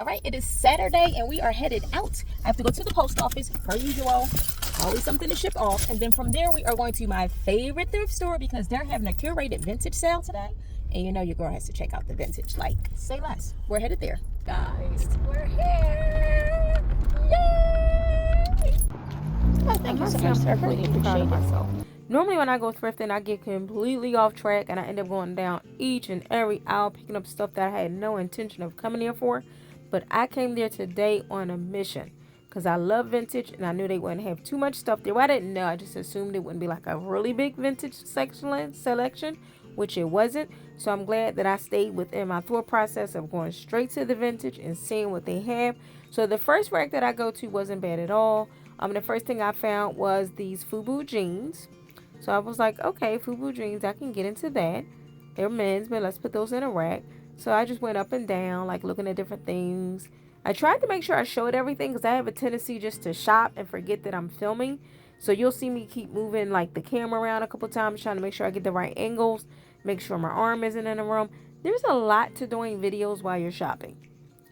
All right, it is Saturday and we are headed out. I have to go to the post office per usual. Always something to ship off. And then from there, we are going to my favorite thrift store because they're having a curated vintage sale today. And you know your girl has to check out the vintage. Like, say less. We're headed there. Guys, we're here. Yay! Oh, thank you so much, sir. Really appreciate myself. Normally when I go thrifting, I get completely off track and I end up going down each and every aisle picking up stuff that I had no intention of coming here for. But I came there today on a mission because I love vintage and I knew they wouldn't have too much stuff there. Well, I didn't know. I just assumed it wouldn't be like a really big vintage selection, which it wasn't. So I'm glad that I stayed within my thought process of going straight to the vintage and seeing what they have. So the first rack that I go to wasn't bad at all. The first thing I found was these FUBU jeans. So I was like, okay, FUBU jeans, I can get into that. They're men's, but let's put those in a rack. So I just went up and down, like looking at different things. I tried to make sure I showed everything because I have a tendency just to shop and forget that I'm filming. So you'll see me keep moving like the camera around a couple times, trying to make sure I get the right angles, make sure my arm isn't in the room. There's a lot to doing videos while you're shopping.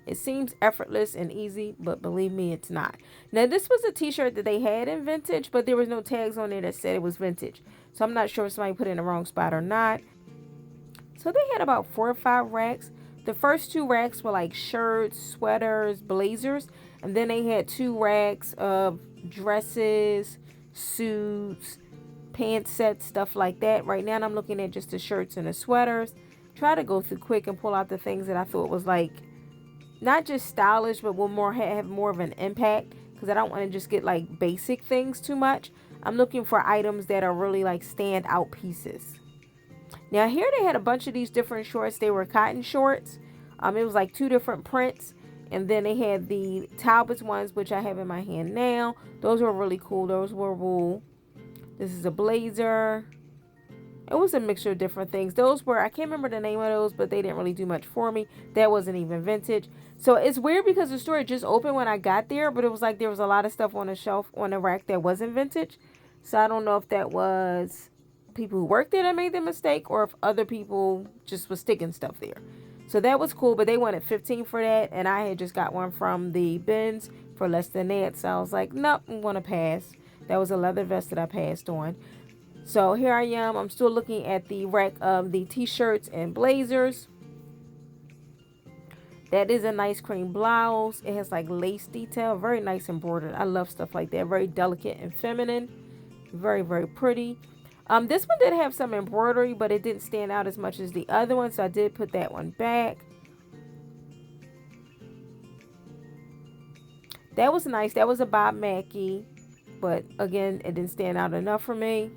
It seems effortless and easy, but believe me, it's not. Now, this was a t-shirt that they had in vintage, but there was no tags on it that said it was vintage. So I'm not sure if somebody put it in the wrong spot or not. So they had about 4 or 5 racks. The first 2 racks were like shirts, sweaters, blazers. And then they had 2 racks of dresses, suits, pants sets, stuff like that. Right now I'm looking at just the shirts and the sweaters. Try to go through quick and pull out the things that I thought was like, not just stylish, but will have more of an impact. Because I don't want to just get like basic things too much. I'm looking for items that are really like stand out pieces. Now here they had a bunch of these different shorts. They were cotton shorts. It was like 2 different prints. And then they had the Talbot's ones, which I have in my hand now. Those were really cool. Those were wool. This is a blazer. It was a mixture of different things. Those were, I can't remember the name of those, but they didn't really do much for me. That wasn't even vintage. So it's weird because the store just opened when I got there, but it was like there was a lot of stuff on the shelf, on the rack that wasn't vintage. So I don't know if that was people who worked there that made the mistake or if other people just was sticking stuff there. So that was cool, but they wanted $15 for that, and I had just got one from the bins for less than that. So I was like, nope, I'm going to pass. That was a leather vest that I passed on. So here I am. I'm still looking at the rack of the t-shirts and blazers. That is a nice cream blouse. It has like lace detail. Very nice embroidered. I love stuff like that. Very delicate and feminine. Very, very pretty. This one did have some embroidery, but it didn't stand out as much as the other one. So I did put that one back. That was nice. That was a Bob Mackie. But again, it didn't stand out enough for me.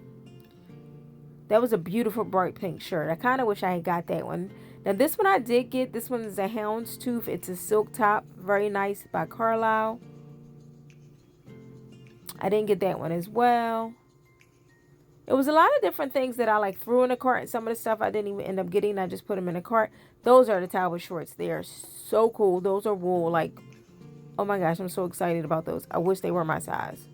That was a beautiful bright pink shirt. I kind of wish I had got that one. Now this one I did get. This one is a houndstooth. It's a silk top. Very nice, by Carlisle. I didn't get that one as well. It was a lot of different things that I like threw in the cart. And some of the stuff I didn't even end up getting. I just put them in the cart. Those are the Talbot shorts. They are so cool. Those are wool. Like, oh my gosh, I'm so excited about those. I wish they were my size.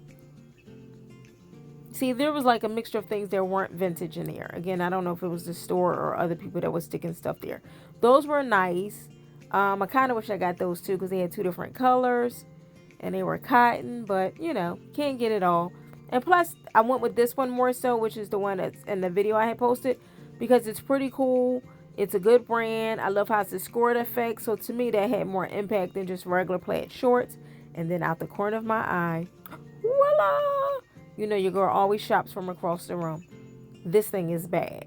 See, there was like a mixture of things that weren't vintage in there. Again, I don't know if it was the store or other people that was sticking stuff there. Those were nice. I kind of wish I got those too because they had 2 different colors. And they were cotton. But, you know, can't get it all. And plus, I went with this one more so, which is the one that's in the video I had posted. Because it's pretty cool. It's a good brand. I love how it's a scored effect. So to me, that had more impact than just regular plaid shorts. And then out the corner of my eye, voila! You know your girl always shops from across the room. This thing is bad.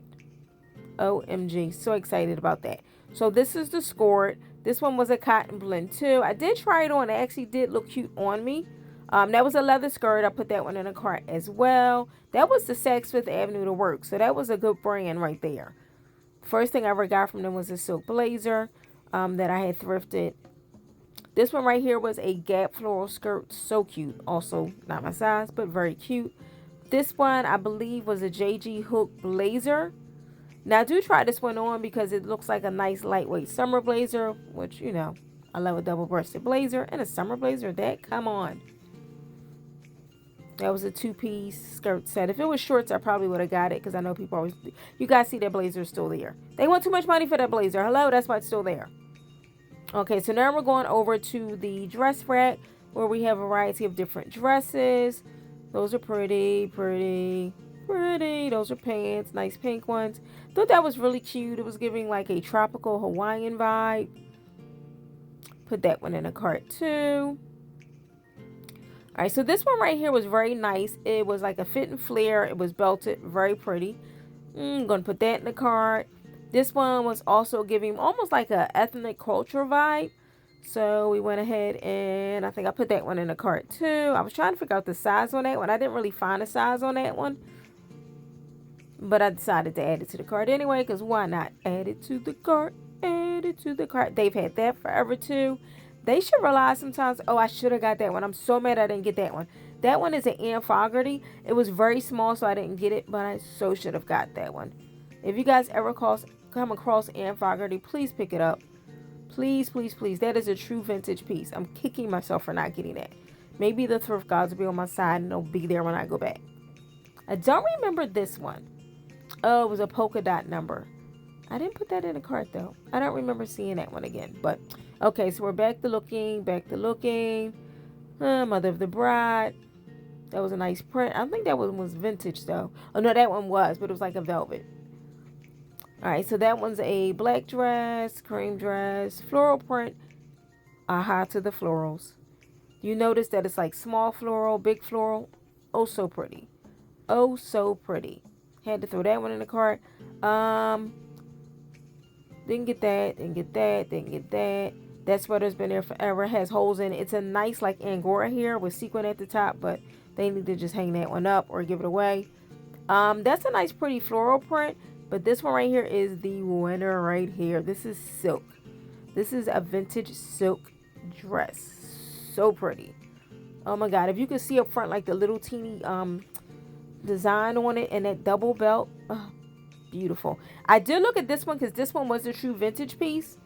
OMG. So excited about that. So this is the scored. This one was a cotton blend too. I did try it on. It actually did look cute on me. That was a leather skirt. I put that one in a cart as well. That was the Saks Fifth Avenue to Work. So that was a good brand right there. First thing I ever got from them was a silk blazer that I had thrifted. This one right here was a Gap floral skirt. So cute. Also, not my size, but very cute. This one, I believe, was a JG Hook blazer. Now, I do try this one on because it looks like a nice lightweight summer blazer, which, you know, I love a double-breasted blazer and a summer blazer. That, come on. That was a 2-piece skirt set. If it was shorts, I probably would have got it because I know people always... You guys see that blazer is still there. They want too much money for that blazer. Hello, that's why it's still there. Okay, so now we're going over to the dress rack where we have a variety of different dresses. Those are pretty, pretty, pretty. Those are pants, nice pink ones. Thought that was really cute. It was giving like a tropical Hawaiian vibe. Put that one in a cart too. All right, so this one right here was very nice. It was like a fit and flare. It was belted, very pretty. I'm gonna put that in the cart. This one was also giving almost like a ethnic culture vibe. So we went ahead and I think I put that one in the cart too. I was trying to figure out the size on that one. I didn't really find a size on that one. But I decided to add it to the cart anyway, because why not? Add it to the cart. Add it to the cart. They've had that forever too. They should realize sometimes, oh, I should have got that one. I'm so mad I didn't get that one. That one is an MY Fogarty. It was very small, so I didn't get it, but I so should have got that one. If you guys ever come across MY Fogarty, please pick it up. Please, please, please. That is a true vintage piece. I'm kicking myself for not getting that. Maybe the thrift gods will be on my side and they'll be there when I go back. I don't remember this one. Oh, it was a polka dot number. I didn't put that in the cart though. I don't remember seeing that one again. But okay, so we're back to looking. Mother of the Bride. That was a nice print. I don't think that one was vintage though. Oh no, that one was, but it was like a velvet. Alright, so that one's a black dress, cream dress, floral print. Aha to the florals. You notice that it's like small floral, big floral. Oh, so pretty. Oh, so pretty. Had to throw that one in the cart. Didn't get that. That sweater's been there forever. It has holes in it. It's a nice like Angora here with sequin at the top, but they need to just hang that one up or give it away. That's a nice pretty floral print. But this one right here is the winner right here. This is silk. This is a vintage silk dress. So pretty. Oh my god. If you could see up front like the little teeny design on it and that double belt. Oh, beautiful. I did look at this one because this one was a true vintage piece.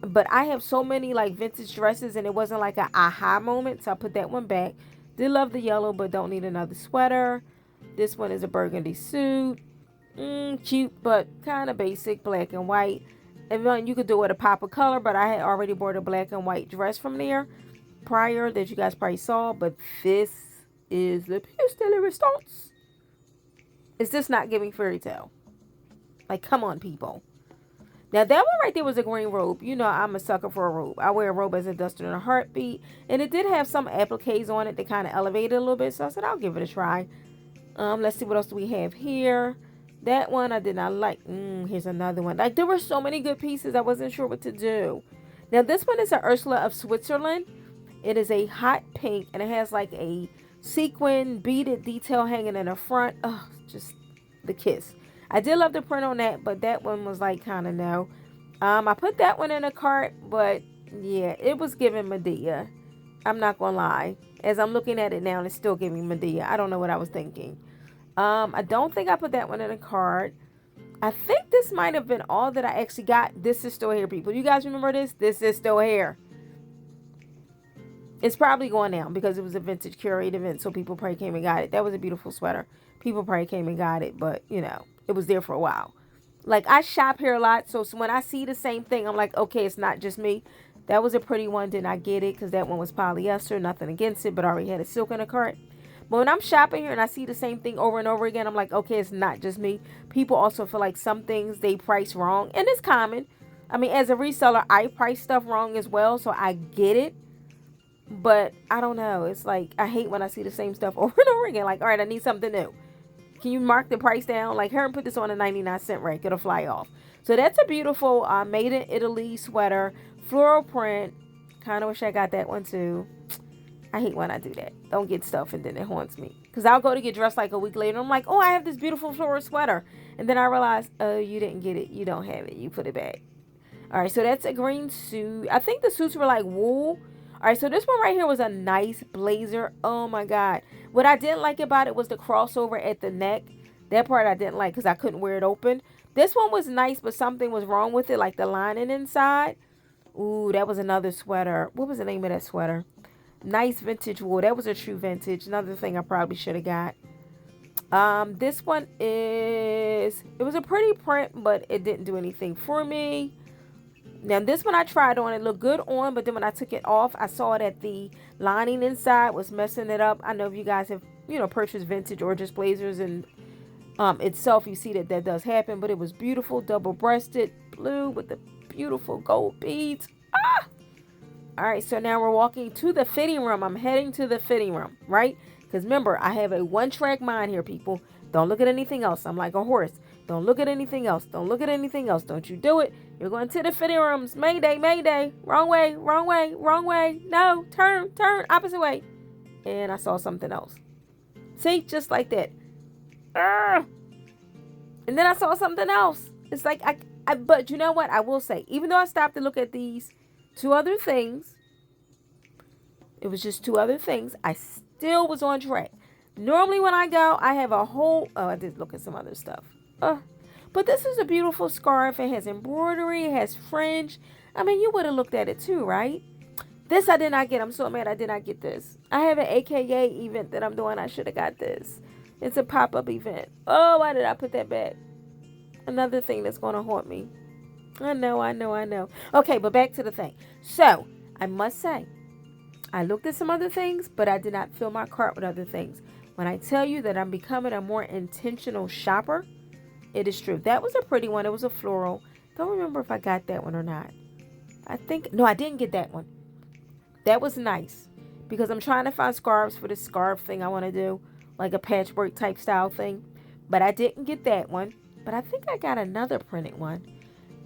But I have so many like vintage dresses and it wasn't like an aha moment. So I put that one back. Did love the yellow but don't need another sweater. This one is a burgundy suit. Cute but kind of basic, black and white. And you could do it with a pop of color, but I had already bought a black and white dress from there prior that you guys probably saw. But this is the pièce de la resistance. Is this not giving fairy tale? Like, come on, people. Now, that one right there was a green robe. You know, I'm a sucker for a robe. I wear a robe as a duster in a heartbeat. And it did have some appliques on it that kind of elevated a little bit. So I said, I'll give it a try. Let's see what else do we have here. That one I did not like. Here's another one. Like, there were so many good pieces. I wasn't sure what to do. Now, this one is a Ursula of Switzerland. It is a hot pink. And it has like a sequin beaded detail hanging in the front. Oh, just the kiss. I did love the print on that. But that one was like kind of no. I put that one in a cart. But yeah, it was giving Medea. I'm not going to lie. As I'm looking at it now, it's still giving Medea. I don't know what I was thinking. I don't think I put that one in a cart. I think this might have been all that I actually got. This is still here, people. You guys remember this? This is still here. It's probably going down because it was a vintage curated event, so people probably came and got it. That was a beautiful sweater. People probably came and got it, but, you know, it was there for a while. Like, I shop here a lot, so when I see the same thing, I'm like, okay, it's not just me. That was a pretty one. Did not get it because that one was polyester. Nothing against it, but I already had a silk in a cart. But when I'm shopping here and I see the same thing over and over again, I'm like, okay, it's not just me. People also feel like some things they price wrong. And it's common. I mean, as a reseller, I price stuff wrong as well. So I get it. But I don't know. It's like, I hate when I see the same stuff over and over again. Like, all right, I need something new. Can you mark the price down? Like, here and put this on a 99-cent rack. It'll fly off. So that's a beautiful made in Italy sweater. Floral print. Kind of wish I got that one too. I hate when I do that. Don't get stuff and then it haunts me. Because I'll go to get dressed like a week later. I'm like, oh, I have this beautiful floral sweater. And then I realize, oh, you didn't get it. You don't have it. You put it back. All right, so that's a green suit. I think the suits were like wool. All right, so this one right here was a nice blazer. Oh, my God. What I didn't like about it was the crossover at the neck. That part I didn't like because I couldn't wear it open. This one was nice, but something was wrong with it, like the lining inside. Ooh, that was another sweater. What was the name of that sweater? Nice vintage wool. That was a true vintage. Another thing I probably should have got. This one is... It was a pretty print, but it didn't do anything for me. Now this one I tried on, it looked good on, but then when I took it off, I saw that the lining inside was messing it up. I know if you guys have, purchased vintage or just blazers and itself, you see that does happen, but it was beautiful, double-breasted, blue with the beautiful gold beads. All right, so now we're walking to the fitting room. I'm heading to the fitting room, right? Because remember, I have a one-track mind here, people. Don't look at anything else. I'm like a horse. Don't look at anything else. Don't look at anything else. Don't you do it. You're going to the fitting rooms. Mayday, mayday. Wrong way, wrong way, wrong way. No, turn, opposite way. And I saw something else. See, just like that. And then I saw something else. It's like, but you know what? I will say, even though I stopped to look at these two other things, it was just two other things, I still was on track. Normally when I go, I have a whole, I did look at some other stuff. But this is a beautiful scarf. It has embroidery. It has fringe. I mean, you would have looked at it too, right? This I did not get. I'm so mad I did not get this. I have an AKA event that I'm doing. I should have got this. It's a pop-up event. Oh, why did I put that back? Another thing that's going to haunt me. I know. Okay, but back to the thing. So, I must say, I looked at some other things, but I did not fill my cart with other things. When I tell you that I'm becoming a more intentional shopper, it is true. That was a pretty one. It was a floral. Don't remember if I got that one or not. No, I didn't get that one. That was nice because I'm trying to find scarves for this scarf thing I want to do, like a patchwork type style thing. But I didn't get that one. But I think I got another printed one,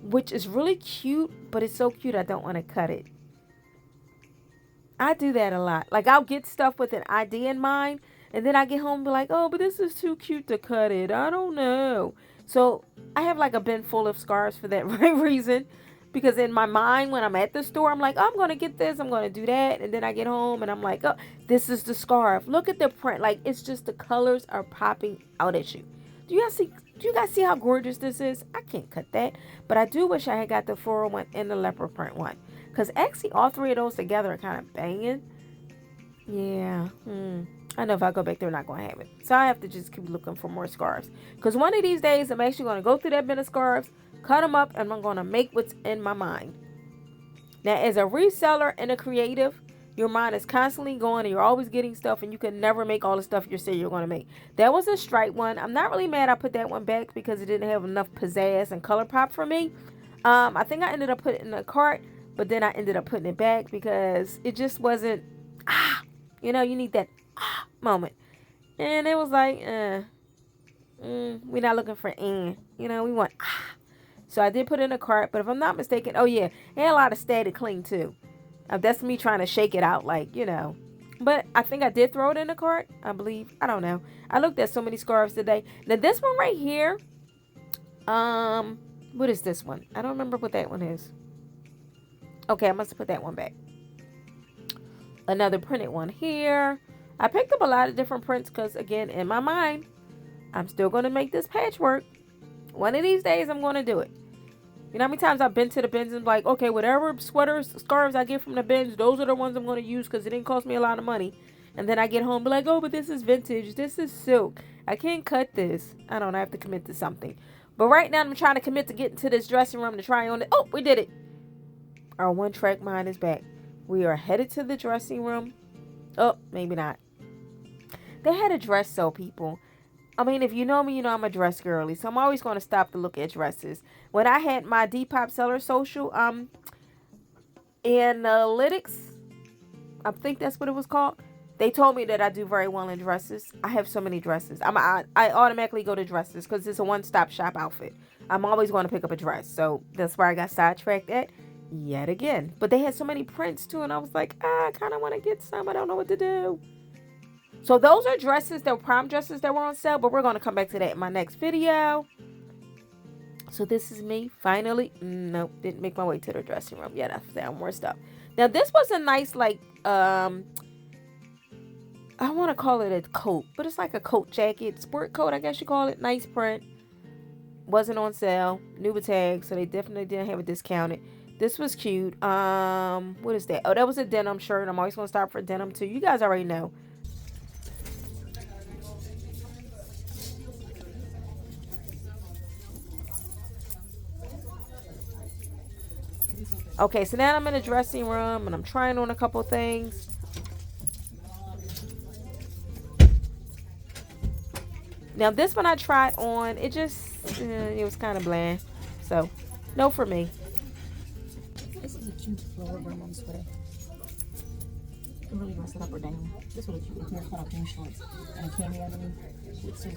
which is really cute, but it's so cute I don't want to cut it. I do that a lot. Like, I'll get stuff with an idea in mind, and then I get home and be like, oh, but this is too cute to cut it. I don't know. So I have like a bin full of scarves for that very reason. Because in my mind, when I'm at the store, I'm like, oh, I'm going to get this. I'm going to do that. And then I get home and I'm like, oh, this is the scarf. Look at the print. Like, it's just the colors are popping out at you. Do you guys see how gorgeous this is? I can't cut that. But I do wish I had got the floral one and the leopard print one. Because actually, all three of those together are kind of banging. Yeah. I know if I go back there, I'm not going to have it. So I have to just keep looking for more scarves. Because one of these days, I'm actually going to go through that bin of scarves, cut them up, and I'm going to make what's in my mind. Now, as a reseller and a creative, your mind is constantly going and you're always getting stuff and you can never make all the stuff you say you're going to make. That was a stripe one. I'm not really mad I put that one back because it didn't have enough pizzazz and color pop for me. I think I ended up putting it in a cart, but then I ended up putting it back because it just wasn't, you need that moment. And it was like, we're not looking for we want So I did put it in a cart, but if I'm not mistaken, oh yeah, it had a lot of static cling too. That's me trying to shake it out, but I think I did throw it in the cart, I believe. I don't know. I looked at so many scarves today. Now this one right here, what is this one? I don't remember what that one is. Okay, I must have put that one back. Another printed one here. I picked up a lot of different prints because, again, in my mind, I'm still going to make this patchwork. One of these days, I'm going to do it. You know how many times I've been to the bins and like, okay, whatever sweaters, scarves I get from the bins, those are the ones I'm going to use because it didn't cost me a lot of money. And then I get home and be like, oh, but this is vintage. This is silk. I can't cut this. I don't have to commit to something. But right now, I'm trying to commit to getting to this dressing room to try on it. Oh, we did it. Our one-track mind is back. We are headed to the dressing room. Oh, maybe not. They had a dress sale, people. I mean, if you know me, you know I'm a dress girly. So I'm always going to stop to look at dresses. When I had my Depop Seller Social analytics, I think that's what it was called. They told me that I do very well in dresses. I have so many dresses. I automatically go to dresses because it's a one-stop shop outfit. I'm always going to pick up a dress. So that's where I got sidetracked at yet again. But they had so many prints too. And I was like, I kind of want to get some. I don't know what to do. So those are dresses, they're prom dresses that were on sale, but we're going to come back to that in my next video. So this is me finally. Nope, didn't make my way to the dressing room yet. I found more stuff. Now this was a nice, I want to call it a coat, but it's like a coat jacket, sport coat, I guess you call it. Nice print. Wasn't on sale. New with tags, so they definitely didn't have it discounted. This was cute. What is that? Oh, that was a denim shirt. I'm always going to stop for denim too. You guys already know. Okay, so now I'm in the dressing room and I'm trying on a couple things. Now this one I tried on, it just, it was kind of bland. So, no for me. This is a cute floral vermouth sweater. You can really dress it up or down. This one is cute. It's cut off jean shorts and a cami underneath with some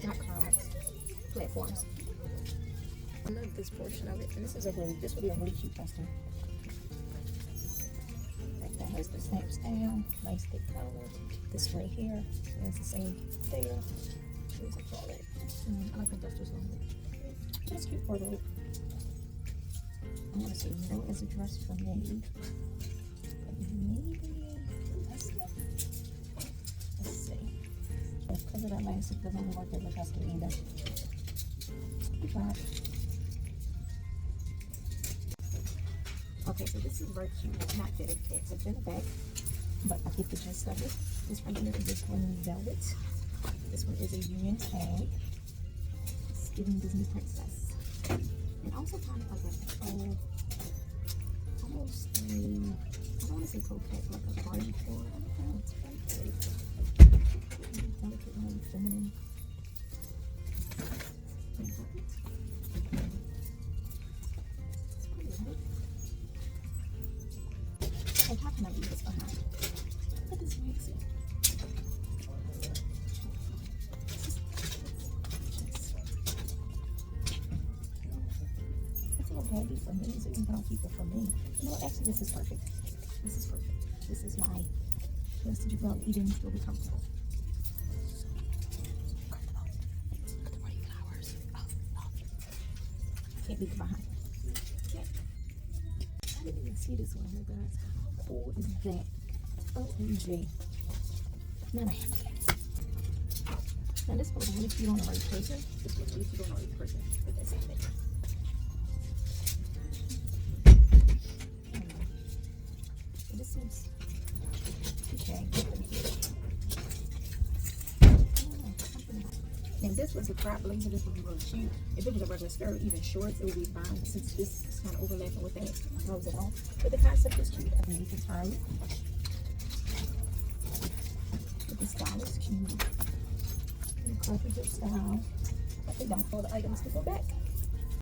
not cards, platforms. I love this portion of it, and this would be a really cute custom. Like that has the snaps down, nice thick color. This right here, and it's the same there. What do I call that? I like industrial language. That's cute for the look. I want to say no as a dress for me. Maybe let's see. Because of that last, it doesn't work as a custom either. Okay, so this is very cute. Not fitted, it's a fitted back, but I get the gist of it. This one here is this one velvet. This one is a union tag. It's giving Disney princess, and also kind of like a almost a, I don't want to say coquette, like a party core. I don't know, it's very pretty. Delicate and feminine. And how can I do this behind? Look at this waxy. It's a little baggy for me, so you don't keep it for me. You know what? Actually, this is perfect. This is perfect. This is my vestige of well eating. Will be comfortable. Look at the pretty flowers. Oh. Can't leave it behind. Okay. I didn't even see this one here, guys. How cool is that? OMG. Man, I have that. Now this goes on if you don't know the right person. This goes on if you don't know the right person. But that's it. So this seems okay. And this was a crop blazer. This would be really cute. If it was a regular skirt, even shorts, it would be fine. Since this is kind of overlapping with that, throws it off. But the concept is cute. I think you can try it. But the style is cute. The carpenter style. I think that's all the items to go back.